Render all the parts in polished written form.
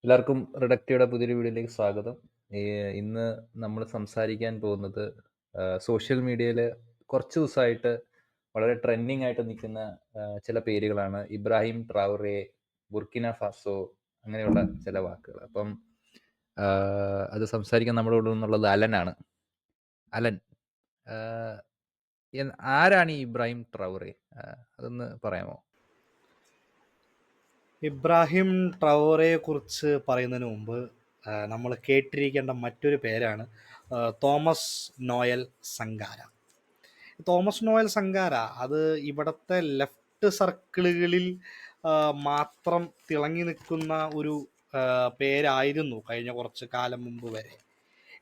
എല്ലാവർക്കും റിഡക്റ്റയുടെ പുതിയൊരു വീഡിയോയിലേക്ക് സ്വാഗതം. ഇന്ന് നമ്മൾ സംസാരിക്കാൻ പോകുന്നത് സോഷ്യൽ മീഡിയയിൽ കുറച്ച് ദിവസമായിട്ട് വളരെ ട്രെൻഡിങ് ആയിട്ട് നിൽക്കുന്ന ചില പേരുകളാണ്. ഇബ്രാഹിം ട്രാവറെ, ബുർക്കിന ഫാസോ, അങ്ങനെയുള്ള ചില വാക്കുകൾ. അപ്പം അത് സംസാരിക്കാൻ നമ്മുടെ കൂടെ നിന്നുള്ളത് അലനാണ്. അലൻ, ആഹ്, ആരാണ് ഈ ഇബ്രാഹിം ട്രാവറെ? അതൊന്ന് പറയാമോ? ഇബ്രാഹിം ട്രൗറയെ കുറിച്ച് പറയുന്നതിന് മുമ്പ് നമ്മൾ കേട്ടിരിക്കേണ്ട മറ്റൊരു പേരാണ് തോമസ് നോയൽ സങ്കാര. തോമസ് നോയൽ സങ്കാര അത് ഇവിടുത്തെ ലെഫ്റ്റ് സർക്കിളുകളിൽ മാത്രം തിളങ്ങി നിൽക്കുന്ന ഒരു പേരായിരുന്നു കഴിഞ്ഞ കുറച്ച് കാലം മുമ്പ് വരെ.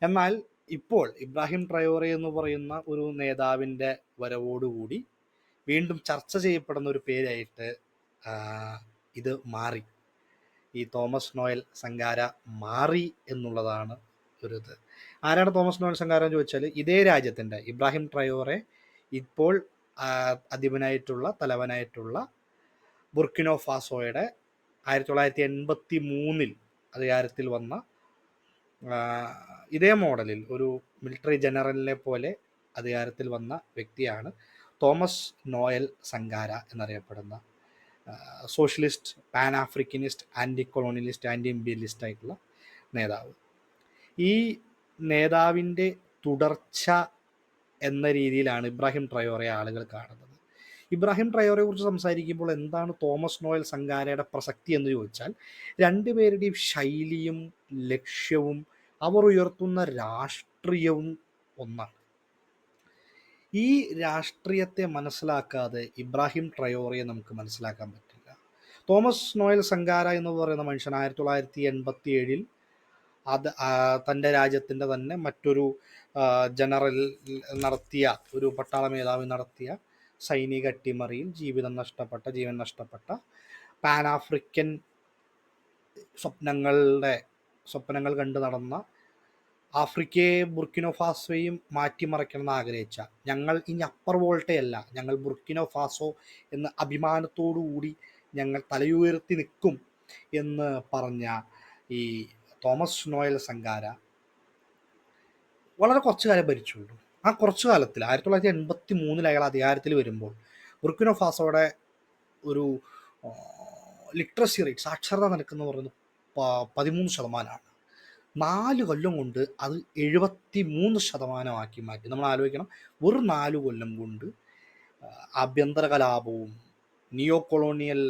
എന്നാൽ ഇപ്പോൾ ഇബ്രാഹിം ട്രയോറെ എന്ന് പറയുന്ന ഒരു നേതാവിൻ്റെ വരവോടുകൂടി വീണ്ടും ചർച്ച ചെയ്യപ്പെടുന്ന ഒരു പേരായിട്ട് ഇത് മാറി. ഈ തോമസ് നോയൽ സങ്കാര മാറി എന്നുള്ളതാണ് ഒരു ഇത്. ആരാണ് തോമസ് നോയൽ സങ്കാര എന്ന് ചോദിച്ചാൽ ഇതേ രാജ്യത്തിൻ്റെ ഇബ്രാഹിം ട്രയോറെ ഇപ്പോൾ തലവനായിട്ടുള്ള ബുർക്കിനോ ഫാസോയുടെ 1983 അധികാരത്തിൽ വന്ന ഇതേ മോഡലിൽ ഒരു മിലിറ്ററി ജനറലിനെ പോലെ അധികാരത്തിൽ വന്ന വ്യക്തിയാണ് തോമസ് നോയൽ സങ്കാര എന്നറിയപ്പെടുന്ന socialist, pan Africanist, anti colonialist, anti imperialist ആയിട്ടുള്ള നേതാവ്. ഈ നേതാവിൻ്റെ തുടർച്ച എന്ന രീതിയിലാണ് ഇബ്രാഹിം ട്രയോറെ ആളുകൾ കാണുന്നത്. ഇബ്രാഹിം ട്രയോറെ കുറിച്ച് സംസാരിക്കുമ്പോൾ എന്താണ് തോമസ് നോയൽ സങ്കാരയുടെ പ്രസക്തി എന്ന് ചോദിച്ചാൽ, രണ്ടുപേരുടെയും ശൈലിയും ലക്ഷ്യവും അവർ ഉയർത്തുന്ന രാഷ്ട്രീയവും ഒന്നാണ്. ഈ രാഷ്ട്രീയത്തെ മനസ്സിലാക്കാതെ ഇബ്രാഹിം ട്രയോറയെ നമുക്ക് മനസ്സിലാക്കാൻ പറ്റില്ല. തോമസ് നോയൽ സങ്കാര എന്ന് പറയുന്ന മനുഷ്യൻ 1987 തൻ്റെ രാജ്യത്തിൻ്റെ തന്നെ മറ്റൊരു ജനറൽ നടത്തിയ ഒരു പട്ടാള മേധാവി നടത്തിയ സൈനിക അട്ടിമറിയിൽ ജീവൻ നഷ്ടപ്പെട്ട പാൻ ആഫ്രിക്കൻ സ്വപ്നങ്ങൾ കണ്ട് നടന്ന ആഫ്രിക്കയെ ബുർക്കിനോ ഫാസോയും മാറ്റിമറിക്കണമെന്ന് ആഗ്രഹിച്ച, ഞങ്ങൾ ഇനി അപ്പർ വോൾട്ടയല്ല, ഞങ്ങൾ ബുർക്കിനോ ഫാസോ എന്ന അഭിമാനത്തോടു കൂടി ഞങ്ങൾ തലയുയർത്തി നിൽക്കും എന്ന് പറഞ്ഞ ഈ തോമസ് നോയൽ സങ്കാര വളരെ കുറച്ചു കാലം ഭരിച്ചുള്ളൂ. ആ കുറച്ചു കാലത്തിൽ 1983 അയാൾ അധികാരത്തിൽ വരുമ്പോൾ ബുർക്കിനോ ഫാസോയുടെ ഒരു ലിറ്ററസി റേറ്റ്, സാക്ഷരതാ നിരക്ക് എന്ന് പറയുന്നത് 13%. 4 കൊല്ലം കൊണ്ട് അത് 73% മാറ്റി. നമ്മൾ ആലോചിക്കണം, വെറും 4 കൊല്ലം കൊണ്ട് ആഭ്യന്തര കലാപവും നിയോ കൊളോണിയൽ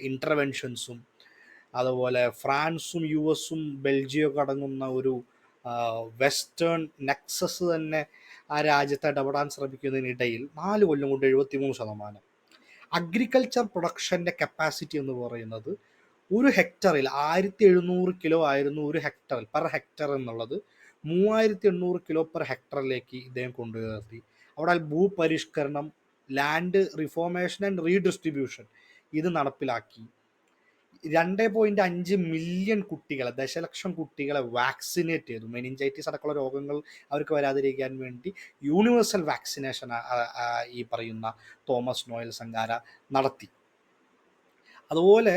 ഇൻ്റർവെൻഷൻസും അതുപോലെ ഫ്രാൻസും യു എസും ബെൽജിയമൊക്കെ അടങ്ങുന്ന ഒരു വെസ്റ്റേൺ നെക്സസ് തന്നെ ആ രാജ്യത്ത് ഇടപെടാൻ ശ്രമിക്കുന്നതിനിടയിൽ 4 കൊല്ലം കൊണ്ട് 73%. അഗ്രികൾച്ചർ പ്രൊഡക്ഷൻ്റെ കപ്പാസിറ്റി എന്ന് പറയുന്നത് ഒരു ഹെക്ടറിൽ 1700 കിലോ ആയിരുന്നു ഒരു ഹെക്ടറിൽ, പെർ ഹെക്ടർ എന്നുള്ളത് 3800 കിലോ പെർ ഹെക്ടറിലേക്ക് ഇദ്ദേഹം കൊണ്ടുവരുത്തി. അവിടെ ഭൂപരിഷ്കരണം, ലാൻഡ് റിഫോർമേഷൻ ആൻഡ് റീഡിസ്ട്രിബ്യൂഷൻ ഇത് നടപ്പിലാക്കി. 2.5 മില്യൺ കുട്ടികളെ, ദശലക്ഷം കുട്ടികളെ വാക്സിനേറ്റ് ചെയ്തു. മെനിഞ്ചൈറ്റിസ് അടക്കമുള്ള രോഗങ്ങൾ അവർക്ക് വരാതിരിക്കാൻ വേണ്ടി യൂണിവേഴ്സൽ വാക്സിനേഷൻ ഈ പറയുന്ന തോമസ് നോയൽ സങ്കാര നടത്തി. അതുപോലെ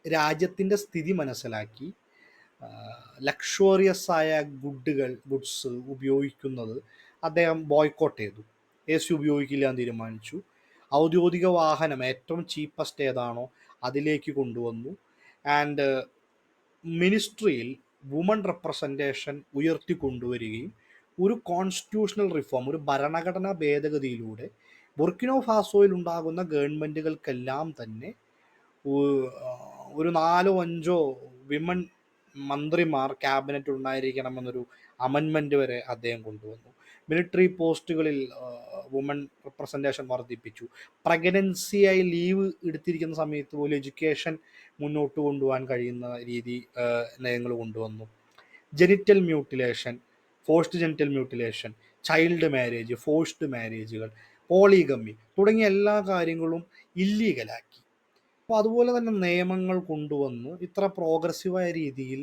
രാജ്യത്തിൻ്റെ സ്ഥിതി മനസ്സിലാക്കി ലക്ഷറിയസ് ആയ ഗുഡ്സ് ഉപയോഗിക്കുന്നത് അദ്ദേഹം ബോയ്ക്കോട്ട് ചെയ്തു. AC ഉപയോഗിക്കില്ല എന്ന് തീരുമാനിച്ചു. ഔദ്യോഗിക വാഹനം ഏറ്റവും ചീപ്പസ്റ്റ് ഏതാണോ അതിലേക്ക് കൊണ്ടുവന്നു. ആൻഡ് മിനിസ്ട്രിയിൽ വുമൺ റെപ്രസെൻറ്റേഷൻ ഉയർത്തിക്കൊണ്ടുവരികയും ഒരു കോൺസ്റ്റിറ്റ്യൂഷണൽ റിഫോം, ഒരു ഭരണഘടനാ ഭേദഗതിയിലൂടെ ബുർക്കിനോ ഫാസോയിൽ ഉണ്ടാകുന്ന ഗവൺമെൻറ്റുകൾക്കെല്ലാം തന്നെ ഒരു 4-5 വിമൺ മന്ത്രിമാർ ക്യാബിനറ്റ് ഉണ്ടായിരിക്കണമെന്നൊരു അമെൻമെൻറ്റ് വരെ അദ്ദേഹം കൊണ്ടുവന്നു. മിലിറ്ററി പോസ്റ്റുകളിൽ വുമൺ റെപ്രസെൻറ്റേഷൻ വർദ്ധിപ്പിച്ചു. പ്രഗ്നൻസിയായി ലീവ് എടുത്തിരിക്കുന്ന സമയത്ത് പോലും എഡ്യൂക്കേഷൻ മുന്നോട്ട് കൊണ്ടുപോകാൻ കഴിയുന്ന രീതി നയങ്ങൾ കൊണ്ടുവന്നു. Genital mutilation, forced genital mutilation, child marriage, forced മാരേജുകൾ, പോളിഗമി തുടങ്ങിയ എല്ലാ കാര്യങ്ങളും ഇല്ലീഗലാക്കി. അപ്പോൾ അതുപോലെ തന്നെ നിയമങ്ങൾ കൊണ്ടുവന്ന് ഇത്ര പ്രോഗ്രസീവായ രീതിയിൽ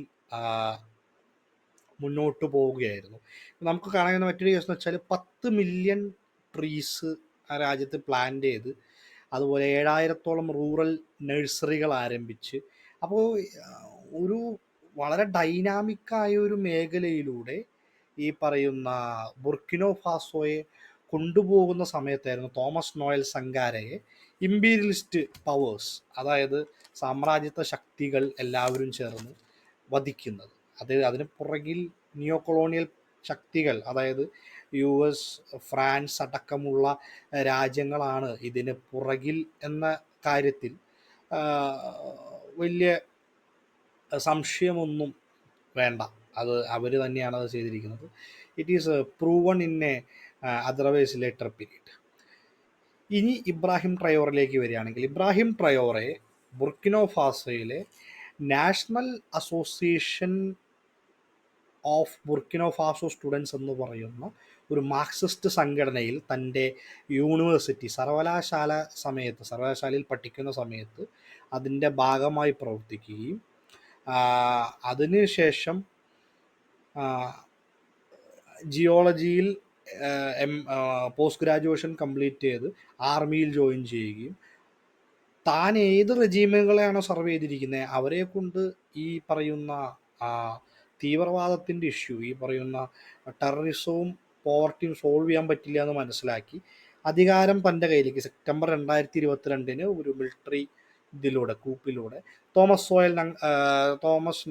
മുന്നോട്ട് പോവുകയായിരുന്നു. നമുക്ക് കാണാവുന്ന മറ്റൊരു കേസ് എന്ന് വെച്ചാൽ 10 മില്യൺ ട്രീസ് ആ രാജ്യത്ത് പ്ലാന്റ് ചെയ്ത്, അതുപോലെ 7000-ഓളം റൂറൽ നഴ്സറികൾ ആരംഭിച്ച്. അപ്പോൾ ഒരു വളരെ ഡൈനാമിക്കായ ഒരു മേഖലയിലൂടെ ഈ പറയുന്ന ബുർക്കിനോ ഫാസോയെ കൊണ്ടുപോകുന്ന സമയത്തായിരുന്നു തോമസ് നോയൽ സങ്കാരയെ ഇമ്പീരിയലിസ്റ്റ് പവേഴ്സ്, അതായത് സാമ്രാജ്യത്വ ശക്തികൾ എല്ലാവരും ചേർന്ന് വധിക്കുന്നത്. അതിന് പുറകിൽ നിയോ കൊളോണിയൽ ശക്തികൾ, അതായത് US, ഫ്രാൻസ് അടക്കമുള്ള രാജ്യങ്ങളാണ് ഇതിന് പുറകിൽ എന്ന കാര്യത്തിൽ വലിയ സംശയമൊന്നും വേണ്ട. അവർ തന്നെയാണ് അത് ചെയ്തിരിക്കുന്നത്. It is proven in a otherwise later period. ഇനി ഇബ്രാഹിം ട്രയോറിലേക്ക് വരികയാണെങ്കിൽ, ഇബ്രാഹിം ട്രയോറെ ബുർക്കിനോ ഫാസോയിലെ national association of Burkina Faso students എന്ന് പറയുന്ന ഒരു മാർക്സിസ്റ്റ് സംഘടനയിൽ തൻ്റെ യൂണിവേഴ്സിറ്റി സർവകലാശാലയിൽ പഠിക്കുന്ന സമയത്ത് അതിൻ്റെ ഭാഗമായി പ്രവർത്തിക്കുകയും അതിനുശേഷം ജിയോളജിയിൽ പോസ്റ്റ് ഗ്രാജുവേഷൻ കംപ്ലീറ്റ് ചെയ്ത് ആർമിയിൽ ജോയിൻ ചെയ്യുകയും താൻ ഏത് റെജീമുകളെയാണോ സർവ് ചെയ്തിരിക്കുന്നത് അവരെ കൊണ്ട് ഈ പറയുന്ന തീവ്രവാദത്തിൻ്റെ ഇഷ്യൂ, ഈ പറയുന്ന ടെററിസവും പോവർട്ടിയും സോൾവ് ചെയ്യാൻ പറ്റില്ല എന്ന് മനസ്സിലാക്കി അധികാരം തൻ്റെ കയ്യിലേക്ക് സെപ്റ്റംബർ 2022 ഒരു മിലിറ്ററി കൂപ്പിലൂടെ തോമസ്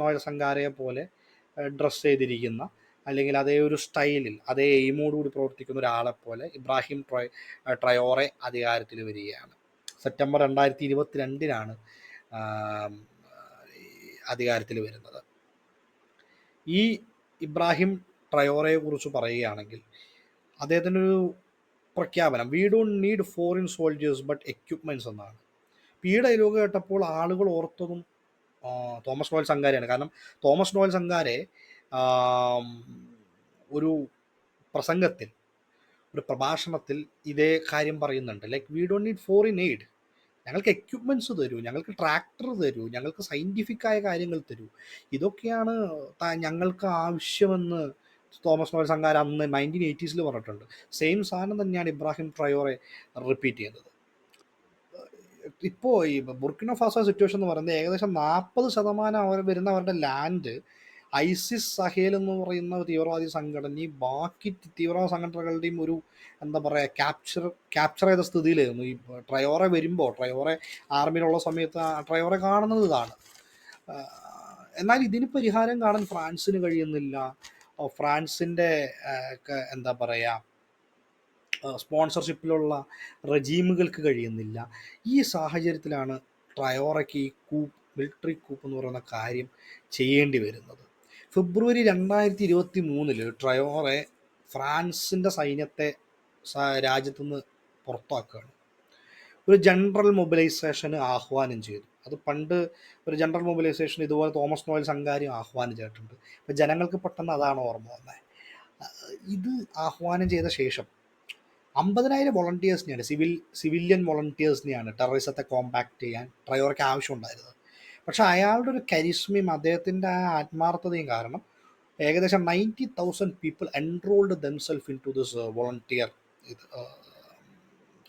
നോയൽ സങ്കാരയെ പോലെ ഡ്രസ് ചെയ്തിരിക്കുന്ന, അല്ലെങ്കിൽ അതേ ഒരു സ്റ്റൈലിൽ അതേ എയിമോടുകൂടി പ്രവർത്തിക്കുന്ന ഒരാളെ പോലെ ഇബ്രാഹിം ട്രയോറെ അധികാരത്തിൽ വരികയാണ്. സെപ്റ്റംബർ 2022 അധികാരത്തിൽ വരുന്നത്. ഈ ഇബ്രാഹിം ട്രയോറയെ കുറിച്ച് പറയുകയാണെങ്കിൽ അദ്ദേഹത്തിൻ്റെ ഒരു പ്രഖ്യാപനം, we don't need foreign soldiers but equipments എന്നാണ്. ഈ ഡയലോഗ് കേട്ടപ്പോൾ ആളുകൾ ഓർത്തതും തോമസ് നോയൽ സങ്കാരയാണ്. കാരണം തോമസ് നോയൽ സങ്കാരെ ഒരു പ്രസംഗത്തിൽ, ഒരു പ്രഭാഷണത്തിൽ ഇതേ കാര്യം പറയുന്നുണ്ട്. Like we don't need foreign aid, ഞങ്ങൾക്ക് എക്യുപ്മെൻറ്റ്സ് തരൂ, ഞങ്ങൾക്ക് ട്രാക്ടർ തരൂ, ഞങ്ങൾക്ക് സയൻറ്റിഫിക്കായ കാര്യങ്ങൾ തരൂ, ഇതൊക്കെയാണ് ഞങ്ങൾക്ക് ആവശ്യമെന്ന് തോമസ് നോയൽ സങ്കാര അന്ന് 1980s പറഞ്ഞിട്ടുണ്ട്. സെയിം സാധനം തന്നെയാണ് ഇബ്രാഹിം ട്രയോറെ റിപ്പീറ്റ് ചെയ്യുന്നത്. ഇപ്പോൾ ഈ ബുർക്കിനോ ഫാസോ സിറ്റുവേഷൻ എന്ന് പറയുന്നത് ഏകദേശം 40% വരുന്ന അവരുടെ ലാൻഡ് ഐസിസ് സഹേൽ എന്ന് പറയുന്ന തീവ്രവാദി സംഘടനയും ബാക്കി തീവ്രവാദ സംഘടനകളുടെയും ഒരു എന്താ പറയുക ക്യാപ്ചർ ചെയ്ത സ്ഥിതിയിലായിരുന്നു. ഈ ട്രയോറെ വരുമ്പോൾ, ട്രയോറെ ആർമിയിലുള്ള സമയത്ത് ട്രയോറെ കാണുന്നത് ഇതാണ്. എന്നാൽ ഇതിന് പരിഹാരം കാണാൻ ഫ്രാൻസിന് കഴിയുന്നില്ല. ഫ്രാൻസിൻ്റെ എന്താ പറയുക സ്പോൺസർഷിപ്പിലുള്ള റെജീമുകൾക്ക് കഴിയുന്നില്ല. ഈ സാഹചര്യത്തിലാണ് ട്രയോറയ്ക്ക് ഈ മിലിറ്ററി കൂപ്പ് എന്ന് പറയുന്ന കാര്യം ചെയ്യേണ്ടി വരുന്നത്. ഫെബ്രുവരി 2023 ട്രയോറെ ഫ്രാൻസിൻ്റെ സൈന്യത്തെ രാജ്യത്തുനിന്ന് പുറത്താക്കുകയാണ്. ഒരു ജനറൽ മൊബിലൈസേഷന് ആഹ്വാനം ചെയ്തു. അത് പണ്ട് ഒരു ജനറൽ മൊബിലൈസേഷൻ ഇതുപോലെ തോമസ് നോയൽ സങ്കാരി ആഹ്വാനം ചെയ്തിട്ടുണ്ട്. അപ്പോൾ ജനങ്ങൾക്ക് പെട്ടെന്ന് അതാണ് ഓർമ്മ വന്നത്. ഇത് ആഹ്വാനം ചെയ്ത ശേഷം 50,000 വോളണ്ടിയേഴ്സിനെയാണ്, സിവിലിയൻ വോളണ്ടിയേഴ്സിനെയാണ് ടെററിസത്തെ കോമ്പാക്ട് ചെയ്യാൻ ട്രയോറയ്ക്ക് ആവശ്യമുണ്ടായിരുന്നത്. പക്ഷേ അയാളുടെ ഒരു കരിസ്മയും അദ്ദേഹത്തിൻ്റെ ആ ആത്മാർത്ഥതയും കാരണം ഏകദേശം 90,000 people enrolled themselves into this volunteer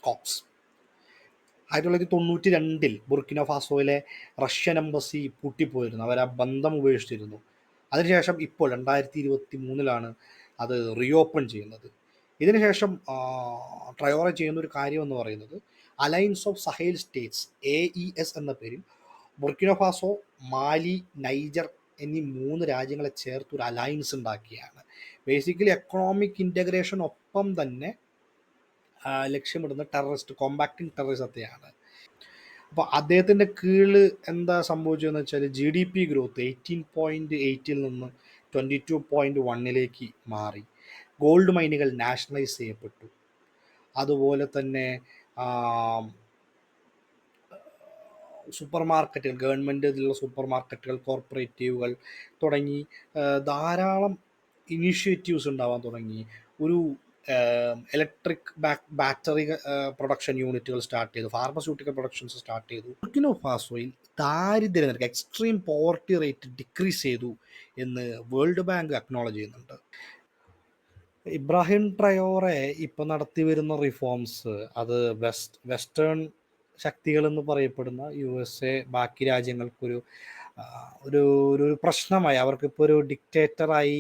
corps. 1992 Burkina ഫാസോയിലെ റഷ്യൻ എംബസി പൂട്ടിപ്പോയിരുന്നു. അവർ ആ ബന്ധം ഉപേക്ഷിച്ചിരുന്നു. അതിനുശേഷം ഇപ്പോൾ 2023 അത് റീഓപ്പൺ ചെയ്യുന്നത്. ഇതിനുശേഷം ട്രയോറെ ചെയ്യുന്ന ഒരു കാര്യം എന്ന് പറയുന്നത് alliance of Sahel States, AES എന്ന പേരിൽ ബുർക്കിനോ ഫാസോ, മാലി, നൈജർ എന്നീ 3 രാജ്യങ്ങളെ ചേർത്ത് ഒരു അലയൻസ് ഉണ്ടാക്കിയാണ്. ബേസിക്കലി എക്കണോമിക് ഇൻ്റഗ്രേഷൻ ഒപ്പം തന്നെ ലക്ഷ്യമിടുന്ന കോമ്പാക്റ്റിംഗ് ടെററിസത്തെയാണ്. അപ്പോൾ അദ്ദേഹത്തിൻ്റെ കീഴിൽ എന്താ സംഭവിച്ചതെന്ന് വെച്ചാൽ GDP ഗ്രോത്ത് 18.8 നിന്ന് 22.1 മാറി. ഗോൾഡ് മൈനുകൾ നാഷണലൈസ് ചെയ്യപ്പെട്ടു. അതുപോലെ തന്നെ സൂപ്പർ മാർക്കറ്റുകൾ, ഗവൺമെൻറ്റിലുള്ള സൂപ്പർ മാർക്കറ്റുകൾ, കോർപ്പറേറ്റീവുകൾ തുടങ്ങി ധാരാളം ഇനീഷ്യേറ്റീവ്സ് ഉണ്ടാവാൻ തുടങ്ങി. ഒരു ഇലക്ട്രിക് ബാറ്ററി പ്രൊഡക്ഷൻ യൂണിറ്റുകൾ സ്റ്റാർട്ട് ചെയ്തു. ഫാർമസ്യൂട്ടിക്കൽ പ്രൊഡക്ഷൻസ് സ്റ്റാർട്ട് ചെയ്തു. ബുർക്കിനോ ഫാസോയിൽ ദാരിദ്ര്യ നിരക്ക്, എക്സ്ട്രീം പോവർട്ടി റേറ്റ് ഡിക്രീസ് ചെയ്തു എന്ന് വേൾഡ് ബാങ്ക് അക്നോളജ് ചെയ്യുന്നുണ്ട്. ഇബ്രാഹിം ട്രയോറെ ഇപ്പോൾ നടത്തി വരുന്ന റിഫോംസ് അത് വെസ്റ്റേൺ ശക്തികളെന്ന് പറയപ്പെടുന്ന USA, ബാക്കി രാജ്യങ്ങൾക്കൊരു ഒരു ഒരു പ്രശ്നമായി. അവർക്കിപ്പോൾ ഒരു ഡിക്റ്റേറ്ററായി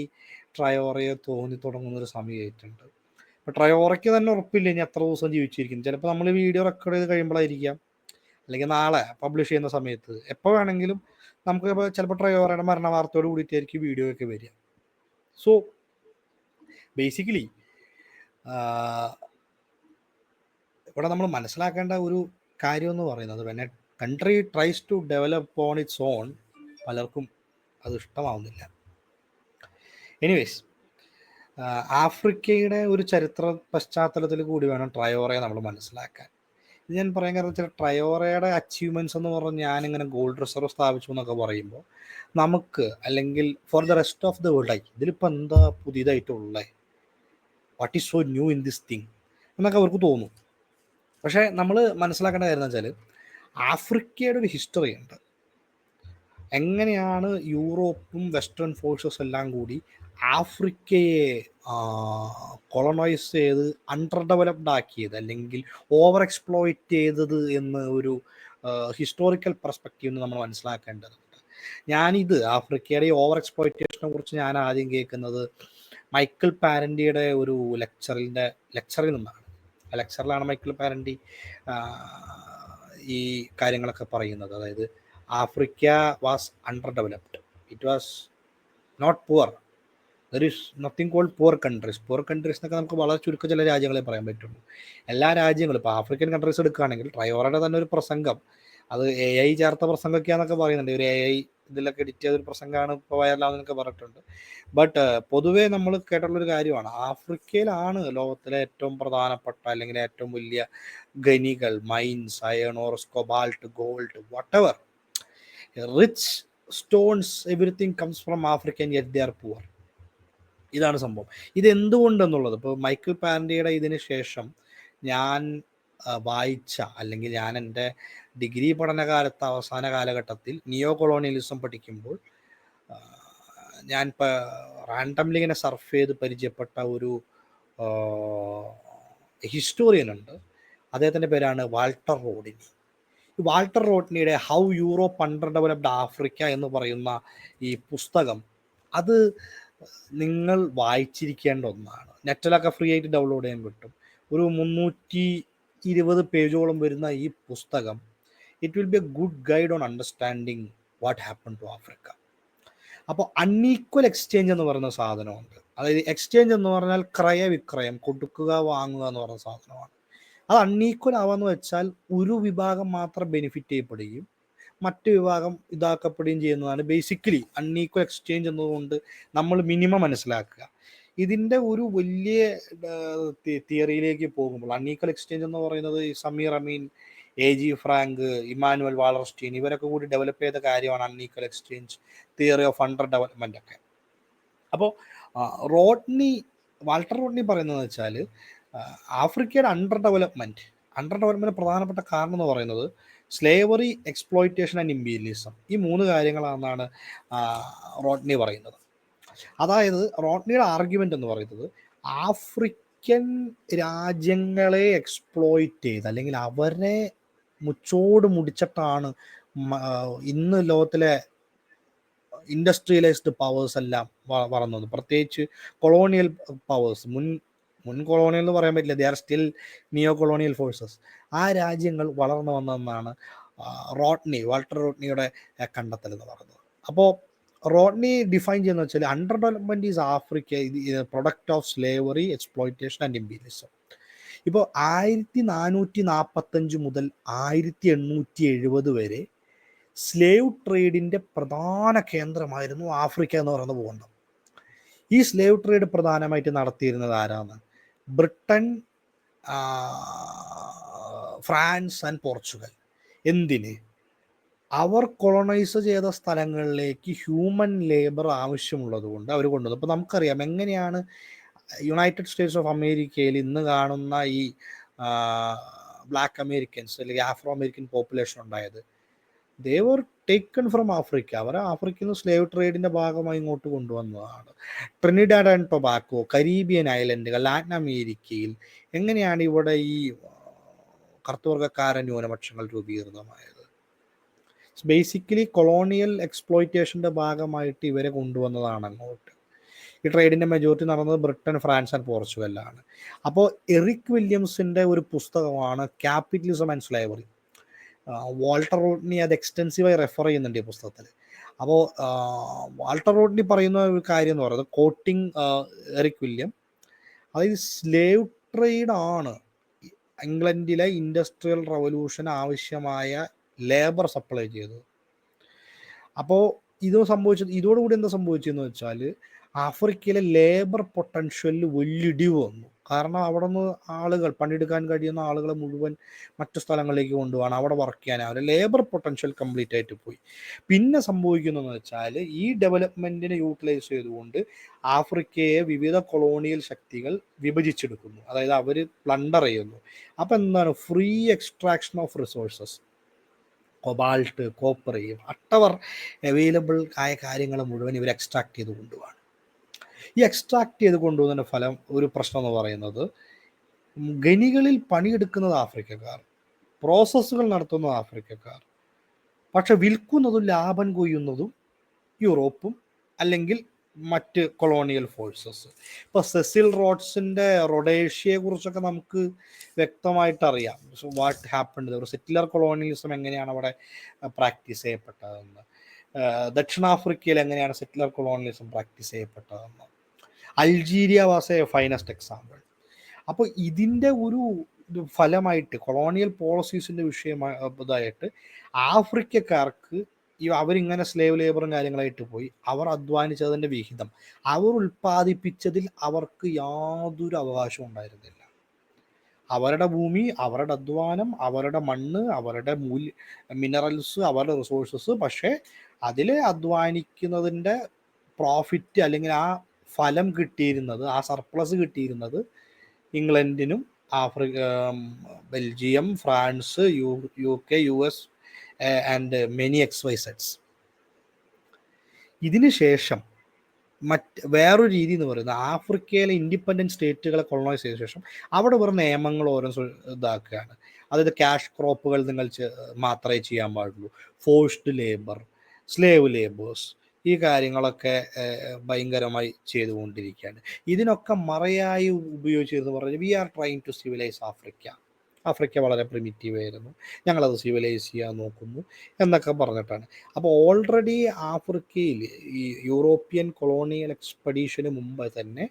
ട്രയോറയെ തോന്നി തുടങ്ങുന്ന ഒരു സമയമായിട്ടുണ്ട്. അപ്പോൾ ട്രയോറയ്ക്ക് തന്നെ ഉറപ്പില്ല ഇനി എത്ര ദിവസം ജീവിച്ചിരിക്കും. ചിലപ്പോൾ നമ്മൾ വീഡിയോ റെക്കോർഡ് ചെയ്ത് കഴിയുമ്പോഴായിരിക്കാം, അല്ലെങ്കിൽ നാളെ പബ്ലിഷ് ചെയ്യുന്ന സമയത്ത് എപ്പോൾ വേണമെങ്കിലും നമുക്ക് ചിലപ്പോൾ ട്രയോറയുടെ മരണ വാർത്തയോട് കൂടിയിട്ടായിരിക്കും വീഡിയോ ഒക്കെ വരിക. സോ ബേസിക്കലി ഇവിടെ നമ്മൾ മനസ്സിലാക്കേണ്ട ഒരു കാര്യം എന്ന് പറയുന്നത്, when a country tries to develop on its own, പലർക്കും അത് ഇഷ്ടമാവുന്നില്ല. എനിവേസ്, ആഫ്രിക്കയുടെ ഒരു ചരിത്ര പശ്ചാത്തലത്തിൽ കൂടി വേണം ട്രയോറയെ നമ്മൾ മനസ്സിലാക്കാൻ. ഇത് ഞാൻ പറയാൻ കാരണം വെച്ചാൽ ട്രയോറയുടെ അച്ചീവ്മെൻറ്റ്സ് എന്ന് പറഞ്ഞാൽ ഞാനിങ്ങനെ ഗോൾഡ് റിസർവ് സ്ഥാപിച്ചു എന്നൊക്കെ പറയുമ്പോൾ നമുക്ക്, അല്ലെങ്കിൽ for the rest of the world, ഇതിലിപ്പോൾ എന്താ പുതിയതായിട്ടുള്ളത്, what is so new in this thing എന്നൊക്കെ അവർക്ക് തോന്നും. പക്ഷേ നമ്മൾ മനസ്സിലാക്കേണ്ട കാര്യം എന്ന് വെച്ചാൽ ആഫ്രിക്കയുടെ ഒരു ഹിസ്റ്ററി ഉണ്ട്. എങ്ങനെയാണ് യൂറോപ്പും വെസ്റ്റേൺ ഫോഴ്സസ് എല്ലാം കൂടി ആഫ്രിക്കയെ കൊളോണൈസ് ചെയ്ത് അണ്ടർ ഡെവലപ്ഡ് ആക്കിയത്, അല്ലെങ്കിൽ ഓവർ എക്സ്പ്ലോയിറ്റ് ചെയ്തത് എന്ന് ഒരു ഹിസ്റ്റോറിക്കൽ പെർസ്പെക്റ്റീവ് നമ്മൾ മനസ്സിലാക്കേണ്ടതുണ്ട്. ഞാനിത് ആഫ്രിക്കയുടെ ഓവർ എക്സ്പ്ലോയിറ്റേഷനെ കുറിച്ച് ഞാൻ ആദ്യം കേൾക്കുന്നത് മൈക്കിൾ പാരൻറ്റിയുടെ ഒരു ലെക്ചറിൽ നിന്നാണ്. ആ ലെക്ചറിലാണ് മൈക്കിൾ പാരൻറ്റി ഈ കാര്യങ്ങളൊക്കെ പറയുന്നത്. അതായത് Africa was underdeveloped, it was not poor, there is nothing called poor countries. Poor countries എന്നൊക്കെ നമുക്ക് വളരെ ചുരുക്കം ചില രാജ്യങ്ങളെ പറയാൻ പറ്റുള്ളൂ. എല്ലാ രാജ്യങ്ങളും ഇപ്പോൾ ആഫ്രിക്കൻ കൺട്രീസ് എടുക്കുകയാണെങ്കിൽ ട്രയോറയുടെ തന്നെ ഒരു പ്രസംഗം, അത് AI ചേർത്ത പ്രസംഗമൊക്കെയാണെന്നൊക്കെ പറയുന്നുണ്ട്. ഒരു AI ഇതിലൊക്കെ എഡിറ്റ് ചെയ്തൊരു പ്രസംഗമാണ് ഇപ്പോൾ വൈറലാവുന്നതൊക്കെ പറഞ്ഞിട്ടുണ്ട്. ബട്ട് പൊതുവേ നമ്മൾ കേട്ടുള്ളൊരു കാര്യമാണ്, ആഫ്രിക്കയിലാണ് ലോകത്തിലെ ഏറ്റവും പ്രധാനപ്പെട്ട അല്ലെങ്കിൽ ഏറ്റവും വലിയ ഖനികൾ, mines, iron ores, cobalt, gold, whatever, rich stones, everything comes from Africa and yet they are poor. ഇതാണ് സംഭവം. ഇതെന്തുകൊണ്ടെന്നുള്ളത് ഇപ്പോൾ മൈക്കിൾ പാരൻറ്റിയുടെ ഇതിന് ശേഷം ഞാൻ വായിച്ച, അല്ലെങ്കിൽ ഞാൻ എൻ്റെ ഡിഗ്രി പഠനകാലത്ത് അവസാന കാലഘട്ടത്തിൽ നിയോ കൊളോണിയലിസം പഠിക്കുമ്പോൾ ഞാൻ ഇപ്പോൾ റാൻഡംലി ഇങ്ങനെ സർഫ് ചെയ്ത് പരിചയപ്പെട്ട ഒരു ഹിസ്റ്റോറിയൻ ഉണ്ട്. അദ്ദേഹത്തിൻ്റെ പേരാണ് വാൾട്ടർ റോഡിനി. വാൾട്ടർ റോഡ്നിയുടെ how Europe underdeveloped Africa എന്ന് പറയുന്ന ഈ പുസ്തകം, അത് നിങ്ങൾ വായിച്ചിരിക്കേണ്ട ഒന്നാണ്. നെറ്റിലൊക്കെ ഫ്രീ ആയിട്ട് ഡൗൺലോഡ് ചെയ്യാൻ പറ്റും. ഒരു 320 പേജോളം വരുന്ന ഈ പുസ്തകം, it will be a good guide on understanding what happen to Africa. അപ്പോൾ അൺഈക്വൽ എക്സ്ചേഞ്ച് എന്ന് പറയുന്ന സാധനമുണ്ട്. അതായത് എക്സ്ചേഞ്ച് എന്ന് പറഞ്ഞാൽ ക്രയവിക്രയം, കൊടുക്കുക വാങ്ങുക എന്ന് പറയുന്ന സാധനമാണ്. അത് അൺഈക്വൽ ആവാന്ന് വെച്ചാൽ ഒരു വിഭാഗം മാത്രം ബെനിഫിറ്റ് ചെയ്യപ്പെടുകയും മറ്റു വിഭാഗം ഇതാക്കപ്പെടുകയും ചെയ്യുന്നതാണ് ബേസിക്കലി അൺഈക്വൽ എക്സ്ചേഞ്ച് എന്നതുകൊണ്ട് നമ്മൾ മിനിമം മനസ്സിലാക്കുക. ഇതിൻ്റെ ഒരു വലിയ തിയറിയിലേക്ക് പോകുമ്പോൾ അൺഈക്വൽ എക്സ്ചേഞ്ച് എന്ന് പറയുന്നത് സമീർ അമീൻ, AG ഫ്രാങ്ക്, ഇമാനുവൽ വാളർസ്റ്റീൻ ഇവരൊക്കെ കൂടി ഡെവലപ്പ് ചെയ്ത കാര്യമാണ് unequal exchange theory of under development ഒക്കെ. അപ്പോൾ വാൾട്ടർ റോഡ്നി പറയുന്നതെന്ന് വെച്ചാൽ ആഫ്രിക്കയുടെ അണ്ടർ ഡെവലപ്മെൻറ്റ് പ്രധാനപ്പെട്ട കാരണം എന്ന് പറയുന്നത് സ്ലേവറി, എക്സ്പ്ലോയിറ്റേഷൻ ആൻഡ് ഇമ്പീരിയലിസം, ഈ 3 കാര്യങ്ങളാണെന്നാണ് റോഡ്നി പറയുന്നത്. അതായത് റോഡ്നിയുടെ ആർഗ്യുമെൻ്റ് എന്ന് പറയുന്നത് ആഫ്രിക്കൻ രാജ്യങ്ങളെ എക്സ്പ്ലോയിറ്റ് ചെയ്ത്, അല്ലെങ്കിൽ അവരെ മുച്ചോട് മുടിച്ചിട്ടാണ് ഇന്ന് ലോകത്തിലെ ഇൻഡസ്ട്രിയലൈസ്ഡ് പവേഴ്സ് എല്ലാം വളർന്നത്. പ്രത്യേകിച്ച് കൊളോണിയൽ പവേഴ്സ്, മുൻ കൊളോണിയൽ എന്ന് പറയാൻ പറ്റില്ല, they are still neo colonial forces. ആ രാജ്യങ്ങൾ വളർന്നു വന്നതെന്നാണ് വാൾട്ടർ റോഡ്നിയുടെ കണ്ടെത്തൽ എന്ന് പറയുന്നത്. അപ്പോൾ റോഡ്നി ഡിഫൈൻ ചെയ്യുന്നത് വെച്ചാൽ under development is Africa product of slavery, exploitation and imperialism. ഇപ്പോൾ 1445 മുതൽ 1870 വരെ സ്ലേവ് ട്രേഡിൻ്റെ പ്രധാന കേന്ദ്രമായിരുന്നു ആഫ്രിക്ക എന്ന് പറയുന്ന ഭൂഖണ്ഡം. ഈ സ്ലേവ് ട്രേഡ് പ്രധാനമായിട്ട് നടത്തിയിരുന്നത് ആരാണ്? Britain, France and Portugal. എന്തിന്? അവർ കൊളോണൈസ് ചെയ്ത സ്ഥലങ്ങളിലേക്ക് ഹ്യൂമൻ ലേബർ ആവശ്യമുള്ളത് കൊണ്ട് അവർ കൊണ്ടുവന്നു. അപ്പോൾ നമുക്കറിയാം എങ്ങനെയാണ് യുണൈറ്റഡ് സ്റ്റേറ്റ്സ് ഓഫ് അമേരിക്കയിൽ ഇന്ന് കാണുന്ന ഈ ബ്ലാക്ക് അമേരിക്കൻസ് അല്ലെങ്കിൽ ആഫ്രോ അമേരിക്കൻ പോപ്പുലേഷൻ ഉണ്ടായത്. They were taken from Africa. അവർ ആഫ്രിക്കയിൽ നിന്ന് സ്ലേവ് ട്രേഡിൻ്റെ ഭാഗമായി ഇങ്ങോട്ട് കൊണ്ടുവന്നതാണ്. ട്രിനിഡാഡ് ആൻഡ് ടൊബാക്കോ, കരീബിയൻ ഐലൻഡുകൾ, ലാറ്റിൻ അമേരിക്കയിൽ എങ്ങനെയാണ് ഇവിടെ ഈ കറുത്തവർഗക്കാര ന്യൂനപക്ഷങ്ങൾ രൂപീകൃതമായത്? ബേസിക്കലി കൊളോണിയൽ എക്സ്പ്ലോയിറ്റേഷൻ്റെ ഭാഗമായിട്ട് ഇവരെ കൊണ്ടുവന്നതാണ് അങ്ങോട്ട്. ഈ ട്രേഡിൻ്റെ മെജോറിറ്റി നടന്നത് ബ്രിട്ടൻ, ഫ്രാൻസ് ആൻഡ് പോർച്ചുഗലാണ്. അപ്പോൾ എറിക് വില്യംസിൻ്റെ ഒരു പുസ്തകമാണ് capitalism and slavery. Walter Rodney അത് എക്സ്റ്റെൻസീവായി റെഫർ ചെയ്യുന്നുണ്ട് ഈ പുസ്തകത്തിൽ. അപ്പോൾ വാൾട്ടർ റോഡ്നി പറയുന്ന ഒരു കാര്യം എന്ന് പറയുന്നത്, കോട്ടിങ് എറിക് വില്യം, അതായത് സ്ലേവ് ട്രേഡ് ആണ് ഇംഗ്ലണ്ടിലെ ഇൻഡസ്ട്രിയൽ റവല്യൂഷൻ ആവശ്യമായ ലേബർ സപ്ലൈ ചെയ്തത്. അപ്പോൾ ഇതോടുകൂടി എന്താ സംഭവിച്ചതെന്ന് വെച്ചാൽ ആഫ്രിക്കയിലെ ലേബർ പൊട്ടൻഷ്യലിൽ വലിയിടിവ് വന്നു. കാരണം അവിടെ നിന്ന് ആളുകൾ, പണിയെടുക്കാൻ കഴിയുന്ന ആളുകളെ മുഴുവൻ മറ്റു സ്ഥലങ്ങളിലേക്ക് കൊണ്ടുപോകണം, അവിടെ വർക്ക് ചെയ്യാനാവില്ല. ലേബർ പൊട്ടൻഷ്യൽ കംപ്ലീറ്റ് ആയിട്ട് പോയി. പിന്നെ സംഭവിക്കുന്നതെന്ന് വെച്ചാൽ ഈ ഡെവലപ്മെൻറ്റിനെ യൂട്ടിലൈസ് ചെയ്തുകൊണ്ട് ആഫ്രിക്കയെ വിവിധ കൊളോണിയൽ ശക്തികൾ വിഭജിച്ചെടുക്കുന്നു. അതായത് അവർ പ്ലണ്ടർ ചെയ്യുന്നു. അപ്പോൾ എന്താണ്, free extraction of resources, cobalt, copper, whatever available ആയ കാര്യങ്ങൾ മുഴുവൻ ഇവർ എക്സ്ട്രാക്ട് ചെയ്ത് കൊണ്ടുപോവാണ്. ഈ എക്സ്ട്രാക്ട് ചെയ്ത് കൊണ്ടുപോകുന്നതിൻ്റെ ഫലം, ഒരു പ്രശ്നം എന്ന് പറയുന്നത്, ഖനികളിൽ പണിയെടുക്കുന്നത് ആഫ്രിക്കക്കാർ, പ്രോസസ്സുകൾ നടത്തുന്നത് ആഫ്രിക്കക്കാർ, പക്ഷെ വിൽക്കുന്നതും ലാഭം കൊയ്യുന്നതും യൂറോപ്പും അല്ലെങ്കിൽ മറ്റ് കൊളോണിയൽ ഫോഴ്സസ്. ഇപ്പോൾ സെസിൽ റോഡ്സിൻ്റെ റൊഡേഷ്യയെ കുറിച്ചൊക്കെ നമുക്ക് വ്യക്തമായിട്ട് അറിയാം. വാട്ട് ഹാപ്പൻഡ്, ഒരു സെറ്റിലർ കൊളോണിയലിസം എങ്ങനെയാണ് അവിടെ പ്രാക്ടീസ് ചെയ്യപ്പെട്ടതെന്ന്, ദക്ഷിണാഫ്രിക്കയിൽ എങ്ങനെയാണ് സെറ്റിലർ കൊളോണിയലിസം പ്രാക്ടീസ് ചെയ്യപ്പെട്ടതെന്ന്. Algeria was a finest example. അപ്പോൾ ഇതിൻ്റെ ഒരു ഫലമായിട്ട്, കൊളോണിയൽ പോളിസീസിൻ്റെ വിഷയമായി ഇതായിട്ട് ആഫ്രിക്കക്കാർക്ക് അവരിങ്ങനെ സ്ലേവ് ലേബറും കാര്യങ്ങളായിട്ട് പോയി, അവർ അധ്വാനിച്ചതിൻ്റെ വിഹിതം, അവർ ഉൽപ്പാദിപ്പിച്ചതിൽ അവർക്ക് യാതൊരു അവകാശവും ഉണ്ടായിരുന്നില്ല. അവരുടെ ഭൂമി, അവരുടെ അധ്വാനം, അവരുടെ മണ്ണ്, അവരുടെ മിനറൽസ്, അവരുടെ റിസോഴ്സസ്, പക്ഷേ അതിൽ അധ്വാനിക്കുന്നതിൻ്റെ പ്രോഫിറ്റ് അല്ലെങ്കിൽ ആ ഫലം കിട്ടിയിരുന്നത്, ആ സർപ്ലസ് കിട്ടിയിരുന്നത് ഇംഗ്ലണ്ടിനും Belgium, France, UK, US and many XYZ. ഇതിന് ശേഷം വേറൊരു രീതി എന്ന് പറയുന്നത്, ആഫ്രിക്കയിലെ ഇൻഡിപെൻഡൻറ്റ് സ്റ്റേറ്റുകളെ കൊളോണൈസ് ചെയ്ത ശേഷം അവിടെ വേറെ നിയമങ്ങൾ ഓരോ ഇതാക്കുകയാണ്. അതായത് ക്യാഷ് ക്രോപ്പുകൾ നിങ്ങൾ മാത്രമേ ചെയ്യാൻ പാടുള്ളൂ, ഫോഴ്സ്ഡ് ലേബർ, സ്ലേവ് ലേബേഴ്സ്, ഈ കാര്യങ്ങളൊക്കെ ഭയങ്കരമായി ചെയ്തുകൊണ്ടിരിക്കുകയാണ്. ഇതിനൊക്കെ മറയായി ഉപയോഗിച്ചിരുന്നു പറഞ്ഞാൽ, we are trying to civilise Africa, Africa വളരെ പ്രിമിറ്റീവ് ആയിരുന്നു, ഞങ്ങളത് സിവിലൈസ് ചെയ്യാൻ നോക്കുന്നു എന്നൊക്കെ പറഞ്ഞിട്ടാണ്. അപ്പോൾ ഓൾറെഡി ആഫ്രിക്കയിൽ ഈ യൂറോപ്യൻ കൊളോണിയൽ എക്സ്പെഡീഷന് മുമ്പ് തന്നെ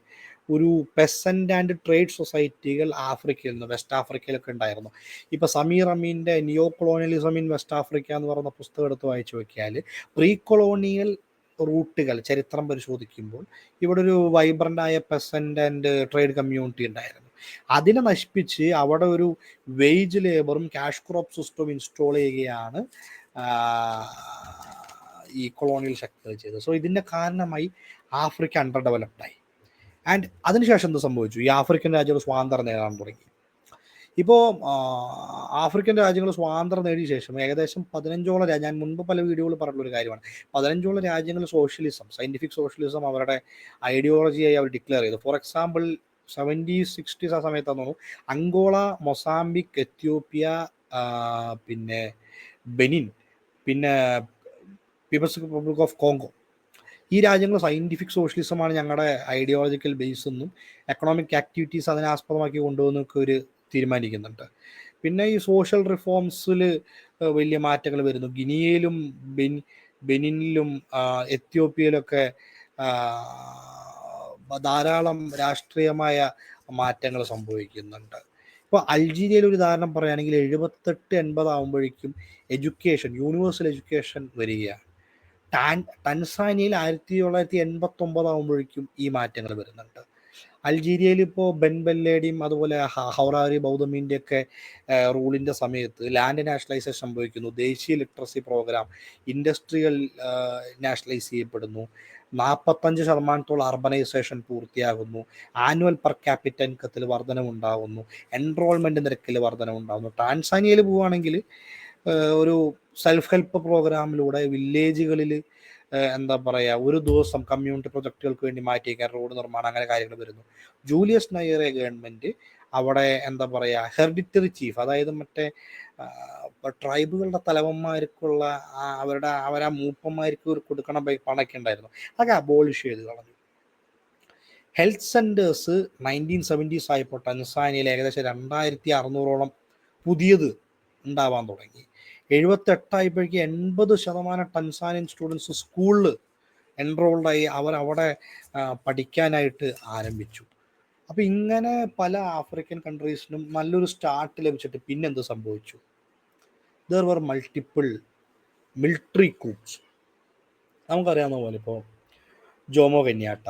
ഒരു പെസൻ്റ് ആൻഡ് ട്രേഡ് സൊസൈറ്റികൾ ആഫ്രിക്കയിൽ നിന്ന്, വെസ്റ്റ് ആഫ്രിക്കയിലൊക്കെ ഉണ്ടായിരുന്നു. ഇപ്പോൾ സമീർ അമീൻ്റെ നിയോ കൊളോണിയലിസം ഇൻ വെസ്റ്റ് ആഫ്രിക്ക എന്ന് പറയുന്ന പുസ്തകം എടുത്ത് വായിച്ചു നോക്കിയാൽ, പ്രീ കൊളോണിയൽ റൂട്ടുകൾ ചരിത്രം പരിശോധിക്കുമ്പോൾ ഇവിടെ ഒരു വൈബ്രൻ്റായ പെസൻ്റ് ആൻഡ് ട്രേഡ് കമ്മ്യൂണിറ്റി ഉണ്ടായിരുന്നു. അതിനെ നശിപ്പിച്ച് അവിടെ ഒരു വേജ് ലേബറും ക്യാഷ് ക്രോപ്പ് സിസ്റ്റവും ഇൻസ്റ്റാൾ ചെയ്യുകയാണ് ഈ കൊളോണിയൽ ശക്തികൾ ചെയ്തത്. സോ ഇതിൻ്റെ കാരണമായി ആഫ്രിക്ക അണ്ടർ ഡെവലപ്ഡായി. ആൻഡ് അതിനുശേഷം എന്ത് സംഭവിച്ചു, ഈ ആഫ്രിക്കൻ രാജ്യങ്ങൾ സ്വാതന്ത്ര്യം നേടാൻ തുടങ്ങി. ഇപ്പോൾ ആഫ്രിക്കൻ രാജ്യങ്ങൾ സ്വാതന്ത്ര്യം നേടിയ ശേഷം ഏകദേശം 15ഓളം രാജ്യം, ഞാൻ മുൻപ് പല വീഡിയോകൾ പറഞ്ഞുള്ള ഒരു കാര്യമാണ്, 15ഓളം രാജ്യങ്ങൾ സോഷ്യലിസം, സയൻറ്റിഫിക് സോഷ്യലിസം അവരുടെ ഐഡിയോളജിയായി അവർ ഡിക്ലെയർ ചെയ്തു. ഫോർ എക്സാമ്പിൾ 70s 60s ആ സമയത്താന്ന് തോന്നുന്നു, അങ്കോള, മൊസാംബിക്, എത്യോപ്യ, പിന്നെ ബെനിൻ, പിന്നെ പീപ്പിൾസ് റിപ്പബ്ലിക് ഓഫ് കോങ്കോ, ഈ രാജ്യങ്ങൾ സയൻറ്റിഫിക് സോഷ്യലിസമാണ് ഞങ്ങളുടെ ഐഡിയോളജിക്കൽ ബേസ് എന്നും എക്കണോമിക് ആക്ടിവിറ്റീസ് അതിനെ ആസ്പദമാക്കി കൊണ്ടുപോകുന്നൊക്കെ ഒരു തീരുമാനിക്കുന്നുണ്ട്. പിന്നെ ഈ സോഷ്യൽ റിഫോംസിൽ വലിയ മാറ്റങ്ങൾ വരുന്നു. ഗിനിയയിലും ബെനിനിലും എത്യോപ്യയിലൊക്കെ ധാരാളം രാഷ്ട്രീയമായ മാറ്റങ്ങൾ സംഭവിക്കുന്നുണ്ട്. ഇപ്പോൾ അൾജീരിയയിൽ ഒരു ഉദാഹരണം പറയുകയാണെങ്കിൽ 78-80 ആകുമ്പോഴേക്കും എഡ്യൂക്കേഷൻ, യൂണിവേഴ്സൽ എഡ്യൂക്കേഷൻ വരികയാണ്. ടൻസാനിയയിൽ 1989 ആകുമ്പോഴേക്കും ഈ മാറ്റങ്ങൾ വരുന്നുണ്ട്. അൾജീരിയയിൽ ഇപ്പോൾ ബെൻ ബെല്ലേഡിയും അതുപോലെ ഹൗറാരി ബൗദ്ധമീൻ്റെയൊക്കെ റൂളിൻ്റെ സമയത്ത് ലാൻഡ് നാഷണലൈസേഷൻ സംഭവിക്കുന്നു. ദേശീയ ലിറ്ററസി പ്രോഗ്രാം, ഇൻഡസ്ട്രിയൽ നാഷണലൈസ് ചെയ്യപ്പെടുന്നു. 45% അർബനൈസേഷൻ പൂർത്തിയാകുന്നു. ആനുവൽ പെർ ക്യാപിറ്റ ഇൻകത്തിൽ വർധനവുണ്ടാകുന്നു. എൻറോൾമെൻറ്റ് നിരക്കിൽ വർധനവുണ്ടാകുന്നു. ടാൻസാനിയയിൽ പോവുകയാണെങ്കിൽ ഒരു സെൽഫ് ഹെൽപ്പ് പ്രോഗ്രാമിലൂടെ വില്ലേജുകളിൽ എന്താ പറയുക, ഒരു ദിവസം കമ്മ്യൂണിറ്റി പ്രൊജക്റ്റുകൾക്ക് വേണ്ടി മാറ്റിയേക്കാൻ റോഡ് നിർമ്മാണം, അങ്ങനെ കാര്യങ്ങൾ വരുന്നു. ജൂലിയസ് നയറെ ഗവൺമെൻറ് അവിടെ എന്താ പറയുക, ഹെറിഡിറ്ററി ചീഫ്, അതായത് മറ്റേ ട്രൈബുകളുടെ തലവന്മാർക്കുള്ള അവരാ മൂപ്പന്മാർക്ക് കൊടുക്കണ പണമൊക്കെ ഉണ്ടായിരുന്നു, അതൊക്കെ അബോളിഷ് ചെയ്ത് കളഞ്ഞു. ഹെൽത്ത് സെൻറ്റേഴ്സ് 1970s ആയപ്പോൾ ടൻസാനിയയിൽ ഏകദേശം 2600 പുതിയത് ഉണ്ടാവാൻ തുടങ്ങി. 78 80% ടൻസാനിയൻ സ്റ്റുഡൻസ് സ്കൂളിൽ എൻറോൾഡായി അവരവിടെ പഠിക്കാനായിട്ട് ആരംഭിച്ചു. അപ്പോൾ ഇങ്ങനെ പല ആഫ്രിക്കൻ കൺട്രീസിനും നല്ലൊരു സ്റ്റാർട്ട് ലഭിച്ചിട്ട് പിന്നെന്ത് സംഭവിച്ചു? There were multiple military coups. നമുക്കറിയാവുന്ന പോലെ ഇപ്പോൾ Jomo Kenyatta,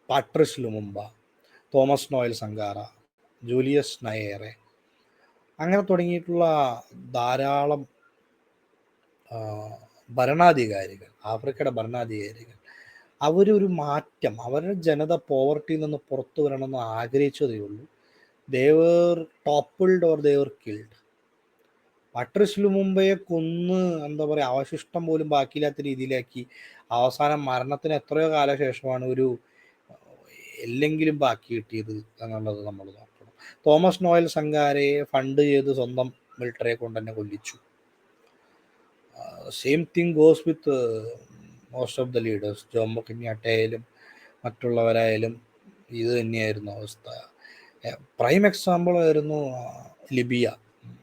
Patrice Lumumba, Thomas Noel Sankara, Julius Nyerere, അങ്ങനെ തുടങ്ങിയിട്ടുള്ള ധാരാളം ഭരണാധികാരികൾ, ആഫ്രിക്കയുടെ ഭരണാധികാരികൾ, അവരൊരു മാറ്റം, അവരുടെ ജനത പോവർട്ടിയിൽ നിന്ന് പുറത്തു വരണമെന്ന് ആഗ്രഹിച്ചതേ ഉള്ളൂ. They were toppled or they were killed. Patrice ലുമുമ്പയെ കൊന്ന് എന്താ പറയുക, അവശിഷ്ടം പോലും ബാക്കിയില്ലാത്ത രീതിയിലാക്കി. അവസാനം മരണത്തിന് എത്രയോ കാലശേഷമാണ് ഒരു എല്ലെങ്കിലും ബാക്കി കിട്ടിയത് എന്നുള്ളത് നമ്മൾ നോക്കണം. തോമസ് നോയൽ സങ്കാരയെ ഫണ്ട് ചെയ്ത് സ്വന്തം മിലിറ്ററിയെ കൊണ്ട് തന്നെ കൊല്ലിച്ചു. Same thing goes with most of the leaders. Jomo കെന്യാട്ടയായാലും മറ്റുള്ളവരായാലും ഇത് തന്നെയായിരുന്നു അവസ്ഥ. പ്രൈം എക്സാമ്പിൾ ആയിരുന്നു ലിബിയ,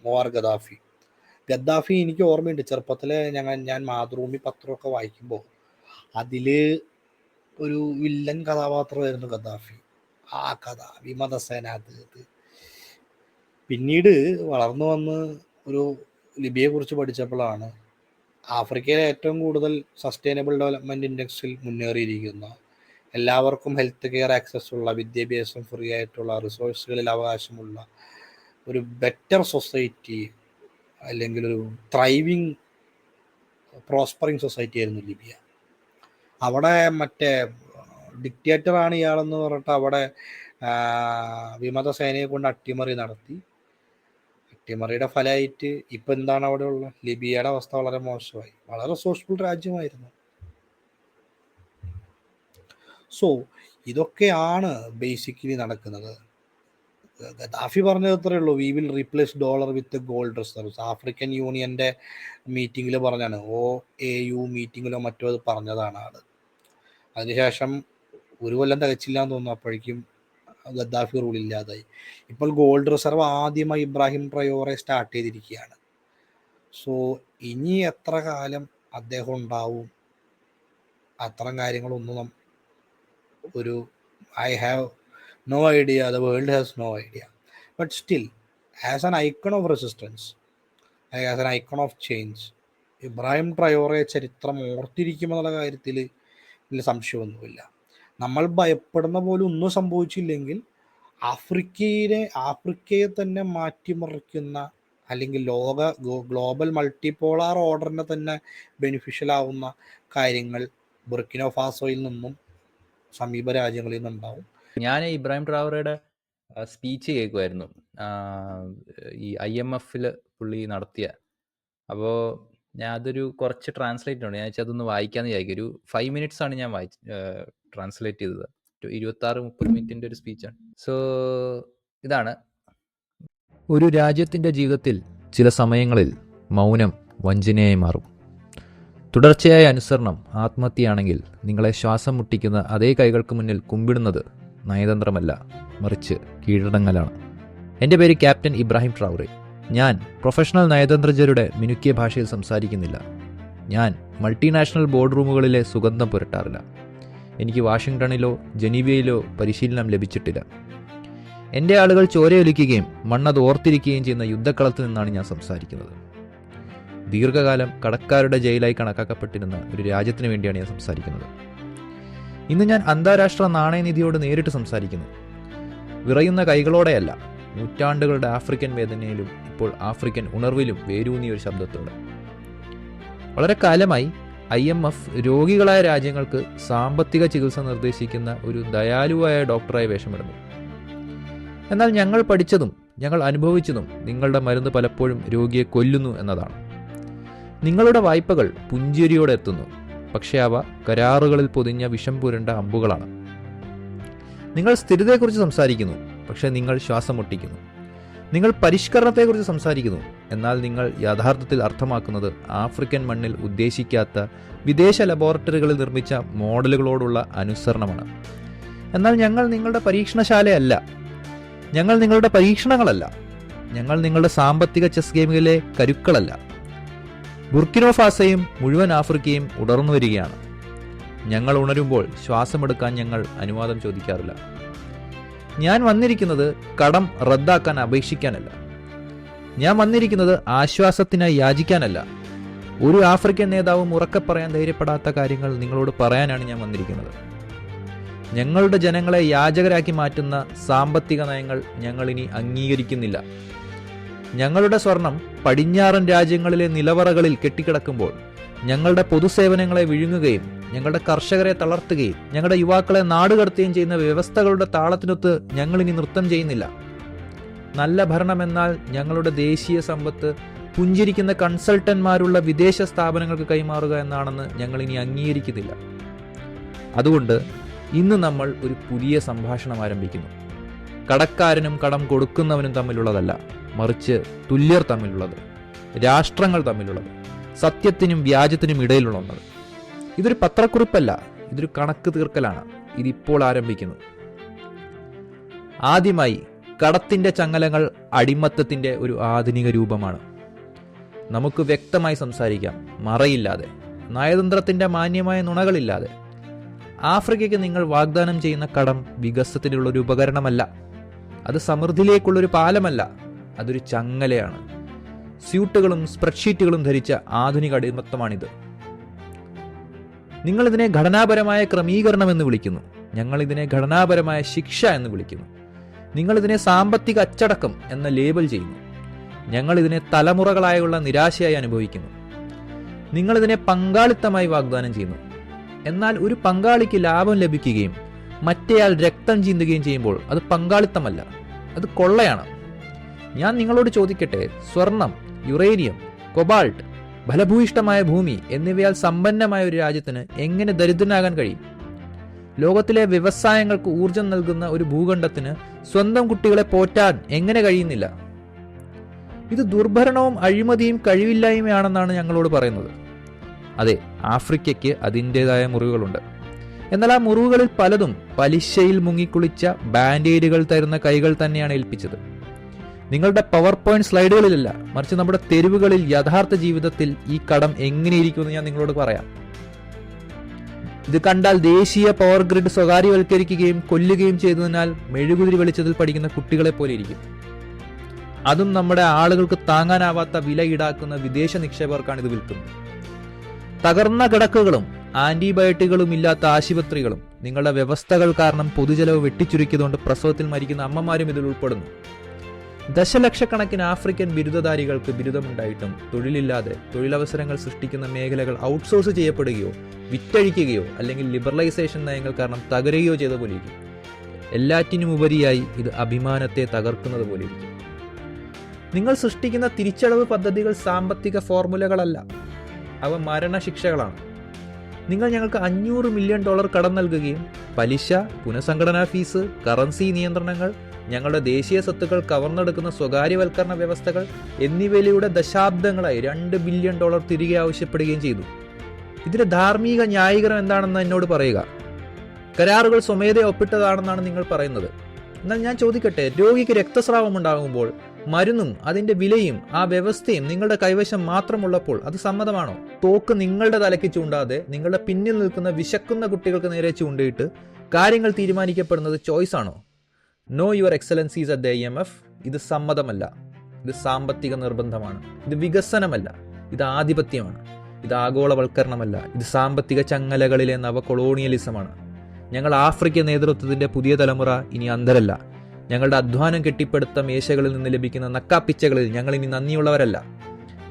മുവാർ ഗദാഫി. ഗദ്ദാഫി എനിക്ക് ഓർമ്മയുണ്ട്, ചെറുപ്പത്തിൽ ഞാൻ മാതൃഭൂമി പത്രമൊക്കെ വായിക്കുമ്പോൾ അതിൽ ഒരു വില്ലൻ കഥാപാത്രമായിരുന്നു ഗദ്ദാഫി. ആ കഥ വിമതസേന അത്. പിന്നീട് വളർന്നു വന്ന് ഒരു ലിബിയയെക്കുറിച്ച് പഠിച്ചപ്പോഴാണ് ആഫ്രിക്കയിലെ ഏറ്റവും കൂടുതൽ സസ്റ്റൈനബിൾ ഡെവലപ്മെൻറ്റ് ഇൻഡെക്സിൽ മുന്നേറിയിരിക്കുന്ന, എല്ലാവർക്കും ഹെൽത്ത് കെയർ ആക്സസ് ഉള്ള, വിദ്യാഭ്യാസം ഫ്രീ ആയിട്ടുള്ള, റിസോഴ്സുകളിൽ അവകാശമുള്ള ഒരു ബെറ്റർ സൊസൈറ്റി, അല്ലെങ്കിൽ ഒരു ത്രൈവിങ് പ്രോസ്പറിങ് സൊസൈറ്റി ആയിരുന്നു ലിബിയ. അവിടെ മറ്റേ ഡിക്റ്റേറ്ററാണ് ഇയാളെന്ന് പറഞ്ഞിട്ട് അവിടെ വിമതസേനയെ കൊണ്ട് അട്ടിമറി നടത്തി. അട്ടിമറിയുടെ ഫലമായിട്ട് ഇപ്പം എന്താണ് അവിടെ ഉള്ള ലിബിയയുടെ അവസ്ഥ? വളരെ മോശമായി. വളരെ സോഷ്യൽ രാജ്യമായിരുന്നു. സോ ഇതൊക്കെയാണ് ബേസിക്കലി നടക്കുന്നത്. ഗദ്ദാഫി പറഞ്ഞത് അത്രയേ ഉള്ളൂ, we will replace dollar with gold reserves. African യൂണിയൻ്റെ മീറ്റിങ്ങിൽ പറഞ്ഞാണ്, OAU മീറ്റിങ്ങിലോ മറ്റോ അത് പറഞ്ഞതാണ് ആൾ. അതിനുശേഷം ഒരു കൊല്ലം തികച്ചില്ല എന്ന് തോന്നുന്നു, അപ്പോഴേക്കും ഗദ്ദാഫി റൂൾ ഇല്ലാതായി. ഇപ്പോൾ ഗോൾഡ് റിസർവ് ആദ്യമായി ഇബ്രാഹിം ട്രയോറെ സ്റ്റാർട്ട് ചെയ്തിരിക്കുകയാണ്. സോ ഇനി എത്ര കാലം അദ്ദേഹം ഉണ്ടാവും, അത്തരം കാര്യങ്ങളൊന്നും ഒരു I have no idea, the world has no idea. But still, as an icon of resistance, as an icon of change, Ibrahim Traore ചരിത്രം ഓർത്തിരിക്കുമെന്നുള്ള കാര്യത്തിൽ വലിയ സംശയമൊന്നുമില്ല. നമ്മൾ ഭയപ്പെടുന്ന പോലെ ഒന്നും സംഭവിച്ചില്ലെങ്കിൽ ആഫ്രിക്കയെ തന്നെ മാറ്റിമറിക്കുന്ന, അല്ലെങ്കിൽ ഗ്ലോബൽ മൾട്ടിപോളാർ ഓർഡറിനെ തന്നെ ബെനിഫിഷ്യൽ ആവുന്ന കാര്യങ്ങൾ ബുർക്കിന ഫാസോയിൽ നിന്നും സമീപ രാജ്യങ്ങളിൽ നിന്നുണ്ടാവും. ഞാൻ ഇബ്രാഹിം ട്രാവറയുടെ സ്പീച്ച് കേൾക്കുമായിരുന്നു, ഈ IMF-ൽ പുള്ളി നടത്തിയ. അപ്പോൾ ഞാൻ അതൊരു കുറച്ച് ട്രാൻസ്ലേറ്റ് ഉണ്ട്, ഞാൻ വെച്ചാൽ അതൊന്ന് വായിക്കാമെന്ന് വിചാരിക്കും. ഒരു 5 minutes ആണ് ഞാൻ ട്രാൻസ്ലേറ്റ് ചെയ്തത്. 26-30 മിനിറ്റിൻ്റെ ഒരു സ്പീച്ചാണ്. സോ ഇതാണ്, ഒരു രാജ്യത്തിൻ്റെ ജീവിതത്തിൽ ചില സമയങ്ങളിൽ മൗനം വഞ്ചനയായി മാറും. തുടർച്ചയായ അനുസരണം ആത്മഹത്യയാണെങ്കിൽ നിങ്ങളെ ശ്വാസം മുട്ടിക്കുന്ന അതേ കൈകൾക്ക് മുന്നിൽ കുമ്പിടുന്നത് നയതന്ത്രമല്ല, മറിച്ച് കീഴടങ്ങലാണ്. എൻ്റെ പേര് ക്യാപ്റ്റൻ ഇബ്രാഹിം ട്രാവറെ. ഞാൻ പ്രൊഫഷണൽ നയതന്ത്രജ്ഞരുടെ മിനുക്കിയ ഭാഷയിൽ സംസാരിക്കുന്നില്ല. ഞാൻ മൾട്ടിനാഷണൽ ബോർഡ് റൂമുകളിലെ സുഗന്ധം പുരട്ടാറില്ല. എനിക്ക് വാഷിങ്ടണിലോ ജനീവയിലോ പരിശീലനം ലഭിച്ചിട്ടില്ല. എൻ്റെ ആളുകൾ ചോരയൊലിക്കുകയും മണ്ണത് ഓർത്തിരിക്കുകയും ചെയ്യുന്ന യുദ്ധക്കളത്തിൽ നിന്നാണ് ഞാൻ സംസാരിക്കുന്നത്. ദീർഘകാലം കടക്കാരുടെ ജയിലായി കണക്കാക്കപ്പെട്ടിരുന്ന ഒരു രാജ്യത്തിന് വേണ്ടിയാണ് ഞാൻ സംസാരിക്കുന്നത്. ഇന്ന് ഞാൻ അന്താരാഷ്ട്ര നാണയനിധിയോട് നേരിട്ട് സംസാരിക്കുന്നു. വിറയുന്ന കൈകളോടെയല്ല, നൂറ്റാണ്ടുകളുടെ ആഫ്രിക്കൻ വേദനയിലും ഇപ്പോൾ ആഫ്രിക്കൻ ഉണർവിലും വേരൂന്നിയ ഒരു ശബ്ദത്തോടെ. വളരെ കാലമായി IMF രോഗികളായ രാജ്യങ്ങൾക്ക് സാമ്പത്തിക ചികിത്സ നിർദ്ദേശിക്കുന്ന ഒരു ദയാലുവായ ഡോക്ടറായി വേഷമിടുന്നു. എന്നാൽ ഞങ്ങൾ പഠിച്ചതും ഞങ്ങൾ അനുഭവിച്ചതും നിങ്ങളുടെ മരുന്ന് പലപ്പോഴും രോഗിയെ കൊല്ലുന്നു എന്നതാണ്. നിങ്ങളുടെ വായ്പകൾ പുഞ്ചിരിയോടെ എത്തുന്നു, പക്ഷേ അവ കരാറുകളിൽ പൊതിഞ്ഞ വിഷം പുരണ്ട അമ്പുകളാണ്. നിങ്ങൾ സ്ഥിരതയെക്കുറിച്ച് സംസാരിക്കുന്നു, പക്ഷേ നിങ്ങൾ ശ്വാസം മുട്ടിക്കുന്നു. നിങ്ങൾ പരിഷ്കരണത്തെക്കുറിച്ച് സംസാരിക്കുന്നു, എന്നാൽ നിങ്ങൾ യഥാർത്ഥത്തിൽ അർത്ഥമാക്കുന്നത് ആഫ്രിക്കൻ മണ്ണിൽ ഉദ്ദേശിക്കാത്ത വിദേശ ലബോറട്ടറികളിൽ നിർമ്മിച്ച മോഡലുകളോടുള്ള അനുസരണമാണ്. എന്നാൽ ഞങ്ങൾ നിങ്ങളുടെ പരീക്ഷണശാലയല്ല, ഞങ്ങൾ നിങ്ങളുടെ പരീക്ഷണങ്ങളല്ല, ഞങ്ങൾ നിങ്ങളുടെ സാമ്പത്തിക ചെസ് ഗെയിമിലെ കരുക്കളല്ല. ബുർക്കിനോ ഫാസയും മുഴുവൻ ആഫ്രിക്കയും ഉണർന്നു വരികയാണ്. ഞങ്ങൾ ഉണരുമ്പോൾ ശ്വാസമെടുക്കാൻ ഞങ്ങൾ അനുവാദം ചോദിക്കാറില്ല. ഞാൻ വന്നിരിക്കുന്നത് കടം റദ്ദാക്കാൻ അപേക്ഷിക്കാനല്ല. ഞാൻ വന്നിരിക്കുന്നത് ആശ്വാസത്തിനായി യാചിക്കാനല്ല. ഒരു ആഫ്രിക്കൻ നേതാവും ഉറക്കെ പറയാൻ ധൈര്യപ്പെടാത്ത കാര്യങ്ങൾ നിങ്ങളോട് പറയാനാണ് ഞാൻ വന്നിരിക്കുന്നത്. ഞങ്ങളുടെ ജനങ്ങളെ യാചകരാക്കി മാറ്റുന്ന സാമ്പത്തിക നയങ്ങൾ ഞങ്ങൾ ഇനി അംഗീകരിക്കുന്നില്ല. ഞങ്ങളുടെ സ്വർണം പടിഞ്ഞാറൻ രാജ്യങ്ങളിലെ നിലവറകളിൽ കെട്ടിക്കിടക്കുമ്പോൾ ഞങ്ങളുടെ പൊതുസേവനങ്ങളെ വിഴുങ്ങുകയും ഞങ്ങളുടെ കർഷകരെ തളർത്തുകയും ഞങ്ങളുടെ യുവാക്കളെ നാടുകടത്തുകയും ചെയ്യുന്ന വ്യവസ്ഥകളുടെ താളത്തിനൊത്ത് ഞങ്ങൾ ഇനി നൃത്തം ചെയ്യുന്നില്ല. നല്ല ഭരണമെന്നാൽ ഞങ്ങളുടെ ദേശീയ സമ്പത്ത് പുഞ്ചിരിക്കുന്ന കൺസൾട്ടന്മാരുള്ള വിദേശ സ്ഥാപനങ്ങൾക്ക് കൈമാറുക എന്നാണെന്ന് ഞങ്ങൾ ഇനി അംഗീകരിക്കുന്നില്ല. അതുകൊണ്ട് ഇന്ന് നമ്മൾ ഒരു പുതിയ സംഭാഷണം ആരംഭിക്കുന്നു. കടക്കാരനും കടം കൊടുക്കുന്നവനും തമ്മിലുള്ളതല്ല, മറിച്ച് തുല്യർ തമ്മിലുള്ളത്, രാഷ്ട്രങ്ങൾ തമ്മിലുള്ളത്, സത്യത്തിനും വ്യാജത്തിനും ഇടയിലുള്ള ഒന്നത്. ഇതൊരു പത്രക്കുറിപ്പല്ല, ഇതൊരു കണക്ക് തീർക്കലാണ്. ഇതിപ്പോൾ ആരംഭിക്കുന്നു. ആദ്യമായി, കടത്തിന്റെ ചങ്ങലകൾ അടിമത്തത്തിന്റെ ഒരു ആധുനിക രൂപമാണ്. നമുക്ക് വ്യക്തമായി സംസാരിക്കാം, മറയില്ലാതെ, നയതന്ത്രത്തിന്റെ മാന്യമായ നുണകളില്ലാതെ. ആഫ്രിക്കയ്ക്ക് നിങ്ങൾ വാഗ്ദാനം ചെയ്യുന്ന കടം വികസനത്തിനുള്ള ഒരു ഉപകരണമല്ല, അത് സമൃദ്ധിയിലേക്കുള്ളൊരു പാലമല്ല, അതൊരു ചങ്ങലയാണ്. സ്യൂട്ടുകളും സ്പ്രെഡ്ഷീറ്റുകളും ധരിച്ച ആധുനിക അടിമത്തമാണിത്. നിങ്ങളിതിനെ ഘടനാപരമായ ക്രമീകരണം എന്ന് വിളിക്കുന്നു, ഞങ്ങളിതിനെ ഘടനാപരമായ ശിക്ഷ എന്ന് വിളിക്കുന്നു. നിങ്ങളിതിനെ സാമ്പത്തിക അച്ചടക്കം എന്ന ലേബൽ ചെയ്യുന്നു, ഞങ്ങളിതിനെ തലമുറകളായുള്ള നിരാശയായി അനുഭവിക്കുന്നു. നിങ്ങളിതിനെ പങ്കാളിത്തമായി വാഗ്ദാനം ചെയ്യുന്നു, എന്നാൽ ഒരു പങ്കാളിക്ക് ലാഭം ലഭിക്കുകയും മറ്റേയാൾ രക്തം ചിന്തുകയും ചെയ്യുമ്പോൾ അത് പങ്കാളിത്തമല്ല, അത് കൊള്ളയാണ്. ഞാൻ നിങ്ങളോട് ചോദിക്കട്ടെ, സ്വർണം, യുറേനിയം, കൊബാൾട്ട്, ഫലഭൂയിഷ്ടമായ ഭൂമി എന്നിവയാൽ സമ്പന്നമായ ഒരു രാജ്യത്തിന് എങ്ങനെ ദരിദ്രനാകാൻ കഴിയും? ലോകത്തിലെ വ്യവസായങ്ങൾക്ക് ഊർജം നൽകുന്ന ഒരു ഭൂഖണ്ഡത്തിന് സ്വന്തം കുട്ടികളെ പോറ്റാൻ എങ്ങനെ കഴിയുന്നില്ല? ഇത് ദുർഭരണവും അഴിമതിയും കഴിവില്ലായ്മയാണെന്നാണ് ഞങ്ങളോട് പറയുന്നത്. അതെ, ആഫ്രിക്കയ്ക്ക് അതിൻ്റെതായ മുറിവുകളുണ്ട്. എന്നാൽ ആ മുറിവുകളിൽ പലതും പലിശയിൽ മുങ്ങിക്കുളിച്ച ബാൻഡേഡുകൾ തരുന്ന കൈകൾ തന്നെയാണ് ഏൽപ്പിച്ചത്. നിങ്ങളുടെ പവർ പോയിന്റ് സ്ലൈഡുകളിലല്ല, മറിച്ച് നമ്മുടെ തെരുവുകളിൽ യഥാർത്ഥ ജീവിതത്തിൽ ഈ കടം എങ്ങനെയിരിക്കുമെന്ന് ഞാൻ നിങ്ങളോട് പറയാം. ഇത് കണ്ടാൽ ദേശീയ പവർ ഗ്രിഡ് സ്വകാര്യവൽക്കരിക്കുകയും കൊല്ലുകയും ചെയ്തതിനാൽ മെഴുകുതിരി വെളിച്ചത്തിൽ പഠിക്കുന്ന കുട്ടികളെ പോലെ ഇരിക്കും. അതും നമ്മുടെ ആളുകൾക്ക് താങ്ങാനാവാത്ത വില ഈടാക്കുന്ന വിദേശ നിക്ഷേപകർക്കാണ് ഇത് വിൽക്കുന്നത്. തകർന്ന കിടക്കുകളും ആന്റിബയോട്ടിക്കുകളും ഇല്ലാത്ത ആശുപത്രികളും നിങ്ങളുടെ വ്യവസ്ഥകൾ കാരണം പൊതുജലവ് വെട്ടിച്ചുരുക്കിയതുകൊണ്ട് പ്രസവത്തിൽ മരിക്കുന്ന അമ്മമാരും ഇതിൽ ഉൾപ്പെടുന്നു. ദശലക്ഷക്കണക്കിന് ആഫ്രിക്കൻ ബിരുദധാരികൾക്ക് ബിരുദമുണ്ടായിട്ടും തൊഴിലില്ലാതെ തൊഴിലവസരങ്ങൾ സൃഷ്ടിക്കുന്ന മേഖലകൾ ഔട്ട്സോഴ്സ് ചെയ്യപ്പെടുകയോ വിറ്റഴിക്കുകയോ അല്ലെങ്കിൽ ലിബറലൈസേഷൻ നയങ്ങൾ കാരണം തകരുകയോ ചെയ്ത പോലെ ഇരിക്കും. എല്ലാറ്റിനും ഉപരിയായി ഇത് അഭിമാനത്തെ തകർക്കുന്നത് പോലെ ഇരിക്കും. നിങ്ങൾ സൃഷ്ടിക്കുന്ന തിരിച്ചടവ് പദ്ധതികൾ സാമ്പത്തിക ഫോർമുലകളല്ല, അവ മരണശിക്ഷകളാണ്. നിങ്ങൾ ഞങ്ങൾക്ക് $500 മില്യൺ കടം നൽകുകയും പലിശ, പുനഃസംഘടനാ ഫീസ്, കറൻസി നിയന്ത്രണങ്ങൾ, ഞങ്ങളുടെ ദേശീയ സ്വത്തുക്കൾ കവർന്നെടുക്കുന്ന സ്വകാര്യവൽക്കരണ വ്യവസ്ഥകൾ എന്നിവയിലൂടെ ദശാബ്ദങ്ങളായി $2 ബില്യൺ തിരികെ ആവശ്യപ്പെടുകയും ചെയ്തു. ഇതിന്റെ ധാർമ്മിക ന്യായീകരണം എന്താണെന്ന് എന്നോട് പറയുക. കരാറുകൾ സ്വമേധയാ ഒപ്പിട്ടതാണെന്നാണ് നിങ്ങൾ പറയുന്നത്. എന്നാൽ ഞാൻ ചോദിക്കട്ടെ, രോഗിക്ക് രക്തസ്രാവം ഉണ്ടാകുമ്പോൾ മരുന്നും അതിന്റെ വിലയും ആ വ്യവസ്ഥയും നിങ്ങളുടെ കൈവശം മാത്രമുള്ളപ്പോൾ അത് സമ്മതമാണോ? തോക്ക് നിങ്ങളുടെ തലയ്ക്ക് ചൂണ്ടാതെ നിങ്ങളുടെ പിന്നിൽ നിൽക്കുന്ന വിശക്കുന്ന കുട്ടികൾക്ക് നേരെ ചൂണ്ടിയിട്ട് കാര്യങ്ങൾ തീരുമാനിക്കപ്പെടുന്നത് ചോയ്സ് ആണോ? No your excellencies at the IMF, ഇത് സമ്മതമല്ല, ഇത് സാമ്പത്തിക നിർബന്ധമാണ്. ഇത് വികസനമല്ല, ഇത് ആധിപത്യമാണ്. ഇത് ആഗോളവൽക്കരണമല്ല, ഇത് സാമ്പത്തിക ചങ്ങലകളിലെ നവകൊളോണിയലിസമാണ്. ഞങ്ങൾ ആഫ്രിക്കൻ നേതൃത്വത്തിന്റെ പുതിയ തലമുറ ഇനി അന്ധരല്ല. ഞങ്ങളുടെ അധ്വാനം കെട്ടിപ്പടുത്ത മേശകളിൽ നിന്ന് ലഭിക്കുന്ന നക്കാപ്പിച്ചകളിൽ ഞങ്ങൾ ഇനി നന്ദിയുള്ളവരല്ല.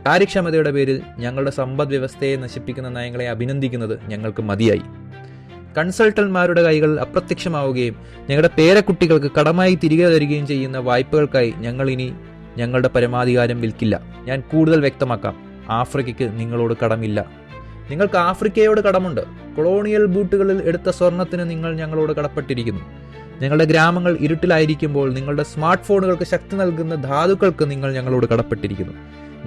കാര്യക്ഷമതയുടെ പേരിൽ ഞങ്ങളുടെ സമ്പദ് വ്യവസ്ഥയെ നശിപ്പിക്കുന്ന നയങ്ങളെ അഭിനന്ദിക്കുന്നത് ഞങ്ങൾക്ക് മതിയായി. കൺസൾട്ടന്മാരുടെ കൈകൾ അപ്രത്യക്ഷമാവുകയും ഞങ്ങളുടെ പേരക്കുട്ടികൾക്ക് കടമായി തിരികെ തരികയും ചെയ്യുന്ന വായ്പകൾക്കായി ഞങ്ങൾ ഇനി ഞങ്ങളുടെ പരമാധികാരം വിൽക്കില്ല. ഞാൻ കൂടുതൽ വ്യക്തമാക്കാം, ആഫ്രിക്കയ്ക്ക് നിങ്ങളോട് കടമില്ല. നിങ്ങൾക്ക് ആഫ്രിക്കയോട് കടമുണ്ട്. കൊളോണിയൽ ബൂട്ടുകളിൽ എടുത്ത സ്വർണത്തിന് നിങ്ങൾ ഞങ്ങളോട് കടപ്പെട്ടിരിക്കുന്നു. ഞങ്ങളുടെ ഗ്രാമങ്ങൾ ഇരുട്ടിലായിരിക്കുമ്പോൾ നിങ്ങളുടെ സ്മാർട്ട് ഫോണുകൾക്ക് ശക്തി നൽകുന്ന ധാതുക്കൾക്ക് നിങ്ങൾ ഞങ്ങളോട് കടപ്പെട്ടിരിക്കുന്നു.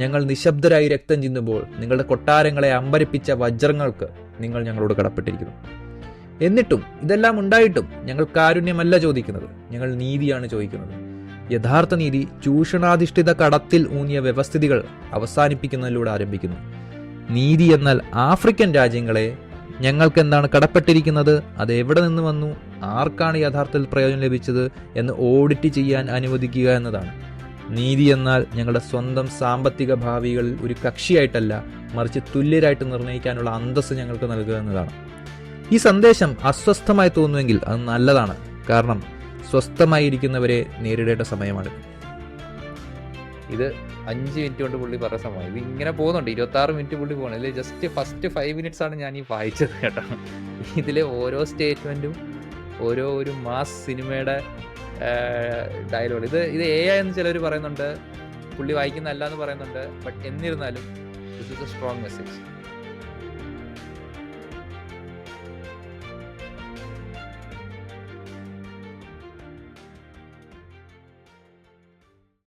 ഞങ്ങൾ നിശബ്ദരായി രക്തം ചിന്തുമ്പോൾ നിങ്ങളുടെ കൊട്ടാരങ്ങളെ അമ്പരിപ്പിച്ച വജ്രങ്ങൾക്ക് നിങ്ങൾ ഞങ്ങളോട് കടപ്പെട്ടിരിക്കുന്നു. എന്നിട്ടും ഇതെല്ലാം ഉണ്ടായിട്ടും ഞങ്ങൾ കാരുണ്യമല്ല ചോദിക്കുന്നത്, ഞങ്ങൾ നീതിയാണ് ചോദിക്കുന്നത്. യഥാർത്ഥ നീതി ചൂഷണാധിഷ്ഠിത കടത്തിൽ ഊന്നിയ വ്യവസ്ഥിതികൾ അവസാനിപ്പിക്കുന്നതിലൂടെ ആരംഭിക്കുന്നു. നീതി എന്നാൽ ആഫ്രിക്കൻ രാജ്യങ്ങളെ ഞങ്ങൾക്ക് എന്താണ് കടപ്പെട്ടിരിക്കുന്നത്, അത് എവിടെ നിന്ന് വന്നു, ആർക്കാണ് യഥാർത്ഥത്തിൽ പ്രയോജനം ലഭിച്ചത് എന്ന് ഓഡിറ്റ് ചെയ്യാൻ അനുവദിക്കുക എന്നതാണ്. നീതി എന്നാൽ ഞങ്ങളുടെ സ്വന്തം സാമ്പത്തിക ഭാവികളിൽ ഒരു കക്ഷിയായിട്ടല്ല, മറിച്ച് തുല്യരായിട്ട് നിർണ്ണയിക്കാനുള്ള അന്തസ്സ് ഞങ്ങൾക്ക് നൽകുക എന്നതാണ്. ഈ സന്ദേശം അസ്വസ്ഥമായി തോന്നുമെങ്കിൽ അത് നല്ലതാണ്, കാരണം സ്വസ്ഥമായിരിക്കുന്നവരെ നേരിടേണ്ട സമയമാണ്. ഇത് 5 മിനിറ്റ് കൊണ്ട് പുള്ളി പറഞ്ഞ സമയം. ഇത് ഇങ്ങനെ പോകുന്നുണ്ട്, 26 മിനിറ്റ് പുള്ളി പോകണം. ഇതിൽ ജസ്റ്റ് ഫസ്റ്റ് 5 മിനിറ്റ്സ് ആണ് ഞാൻ ഈ വായിച്ചത് കേട്ടോ. ഇതിലെ ഓരോ സ്റ്റേറ്റ്മെൻറ്റും ഒരു മാസ് സിനിമയുടെ ഡയലോഗ്. ഇത് AI എന്ന് ചിലർ പറയുന്നുണ്ട്, പുള്ളി വായിക്കുന്നതല്ല എന്ന് പറയുന്നുണ്ട്. ബട്ട് എന്നിരുന്നാലും this is A strong message.